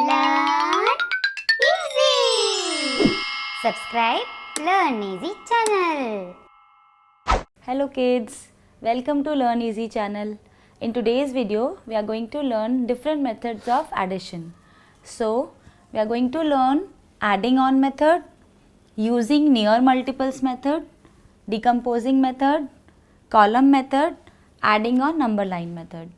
Learn easy. Subscribe Learn Easy channel. Hello kids, welcome to Learn Easy channel. In today's video, we are going to learn different methods of addition. So, we are going to learn adding on method, using near multiples method, decomposing method, column method, adding on number line method.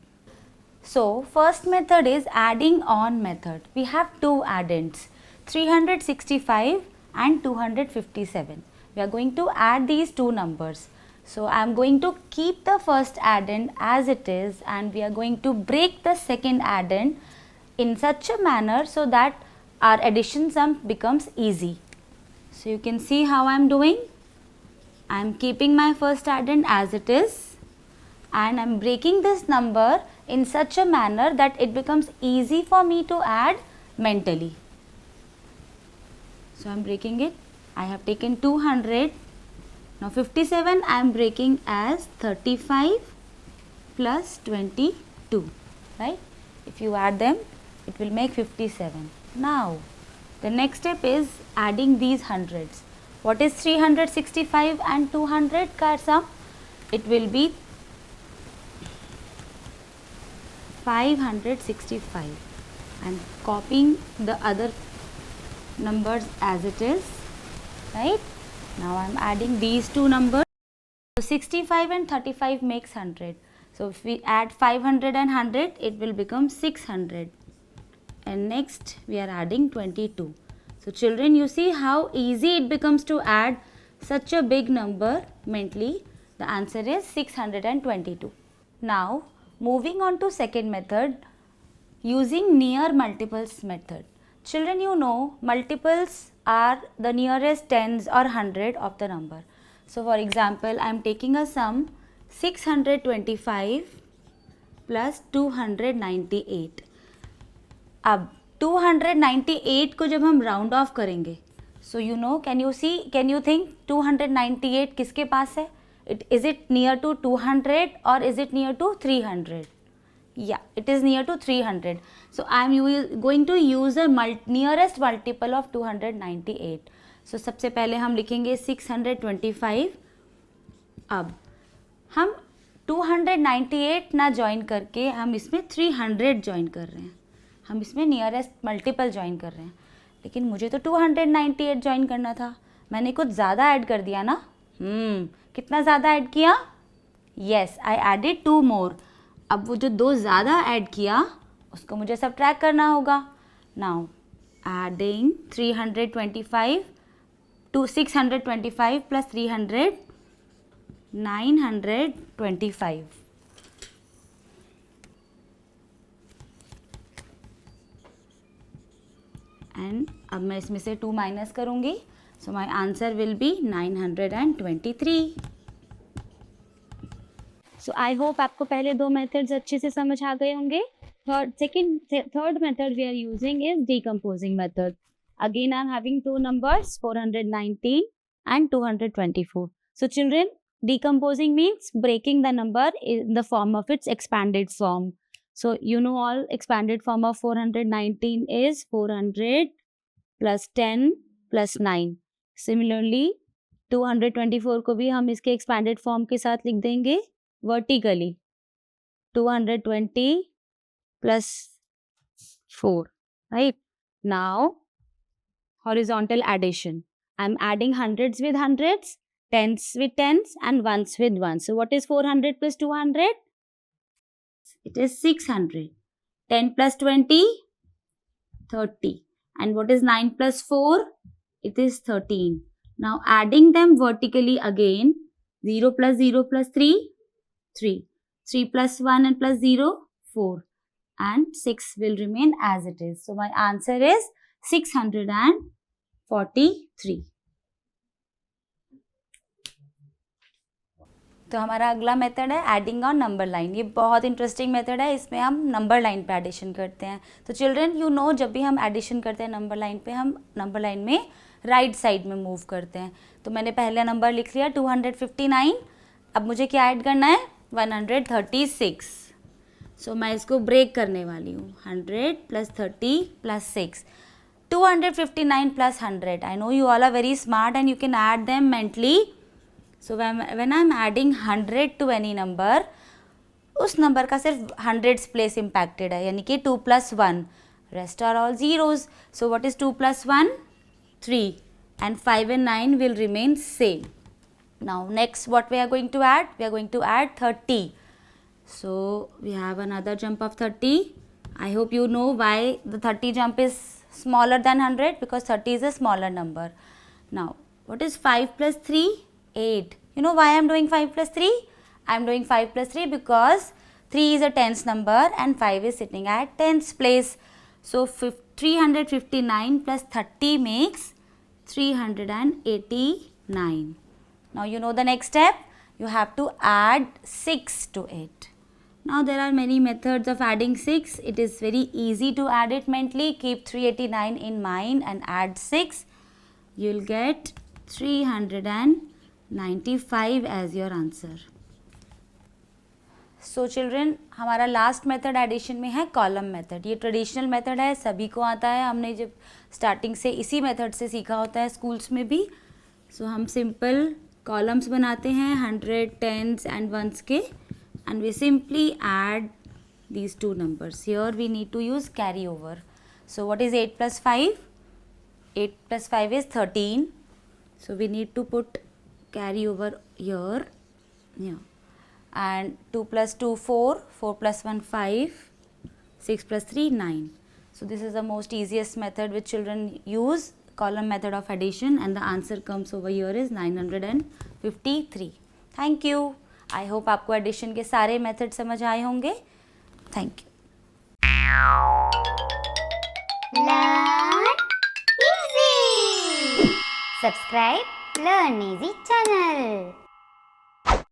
So, first method is adding on method. We have two addends, 365 and 257. We are going to add these two numbers. So, I am going to keep the first addend as it is and we are going to break the second addend in such a manner so that our addition sum becomes easy. So, you can see how I am doing. I am keeping my first addend as it is and I am breaking this number in such a manner that it becomes easy for me to add mentally. So, I am breaking it. I have taken 200. Now, 57 I am breaking as 35 plus 22, right? If you add them, it will make 57. Now, the next step is adding these hundreds. What is 365 and 200 ka sum? It will be 565. I am copying the other numbers as it is, right? Now I am adding these two numbers. So 65 and 35 makes 100. So if we add 500 and 100, it will become 600. And next we are adding 22. So children, you see how easy it becomes to add such a big number mentally. The answer is 622. Now moving on to second method, using near multiples method. Children, you know multiples are the nearest tens or 100 of the number. So for example, I am taking a sum 625 plus 298. अब 298 को जब हम round of करेंगे, so you know, can you think 298 किसके पास है? Is it near to 200 or is it near to 300? Yeah, it is near to 300. So I am going to use the nearest multiple of 298. So सबसे पहले हम लिखेंगे 625. अब हम 298 ना join करके हम इसमें 300 ज्वाइन कर रहे हैं. हम इसमें नियरेस्ट मल्टीपल ज्वाइन कर रहे हैं, लेकिन मुझे तो 298 ज्वाइन करना था. मैंने कुछ ज़्यादा ऐड कर दिया ना. कितना ज़्यादा ऐड किया? येस, आई एडेड 2 मोर. अब वो जो 2 ज़्यादा ऐड किया उसको मुझे सबट्रैक्ट करना होगा. Now adding 325 to 625 plus 300, 925. And अब मैं इसमें से 2 माइनस करूँगी. So my answer will be 923. So I hope आपको पहले दो मेथड्स अच्छे से समझ आ गए होंगे. Third method we are using is decomposing method. Again I am having two numbers 419 and 224. So children, decomposing means breaking the number in the form of its expanded form. So you know all expanded form of 419 is 400 plus 10 plus 9. Similarly 224 को भी हम इसके expanded form के साथ लिख देंगे vertically. 220 plus 4, right? Now horizontal addition. I am adding hundreds with hundreds, tens with tens and ones with ones. So what is 400 plus 200? It is 600. 10 plus 20? 30. And what is 9 plus 4? It is 13. Now adding them vertically again. 0 plus 0 plus 3? 3. 3 plus 1 and plus 0? 4. And 6 will remain as it is. So my answer is 643. तो हमारा अगला method है adding on number line. ये बहुत interesting method है. इसमें हम number line पे एडिशन करते हैं. तो चिल्ड्रन, यू नो, जब भी हम एडिशन करते हैं नंबर लाइन पे, हम नंबर लाइन में राइट साइड में मूव करते हैं. तो मैंने पहला नंबर लिख लिया 259. अब मुझे क्या ऐड करना है? 136. सो मैं इसको ब्रेक करने वाली हूँ. 100 plus 30 plus 6. 259 plus 100. I know you all are very smart and you can add them mentally. So when I'm adding 100 to any number, उस नंबर का सिर्फ हंड्रेड्स प्लेस इम्पैक्टेड है, यानी कि 2 plus 1. Rest are all zeros. So what is 2 plus 1? 3. And 5 and 9 will remain same. Now next what we are going to add? We are going to add 30. So we have another jump of 30. I hope you know why the 30 jump is smaller than 100, because 30 is a smaller number. Now what is 5 plus 3? 8. You know why I am doing 5 plus 3? I am doing 5 plus 3 because 3 is a tens number and 5 is sitting at tens place. So 359 plus 30 makes 389. Now you know the next step. You have to add 6 to it. Now there are many methods of adding 6. It is very easy to add it mentally. Keep 389 in mind and add 6. You will get 395 as your answer. So children, हमारा last method addition में है column method. ये traditional method है, सभी को आता है. हमने जब स्टार्टिंग से इसी मेथड से सीखा होता है स्कूल्स में भी. सो हम सिंपल कॉलम्स बनाते हैं 100, टेंस एंड वंस के, and we simply add these two numbers. Here we need to use carry over. So what is 8 plus 5? 8 plus 5 is 13. So we need to put carry over here. Yeah. And 2 plus 2 4, 4 plus 1 5, 6 plus 3 9. So this is the most easiest method which children use, column method of addition, and the answer comes over here is 953. Thank you. I hope आपको addition के सारे method समझ आए होंगे. Thank you. Learn easy. Subscribe Learn Easy channel.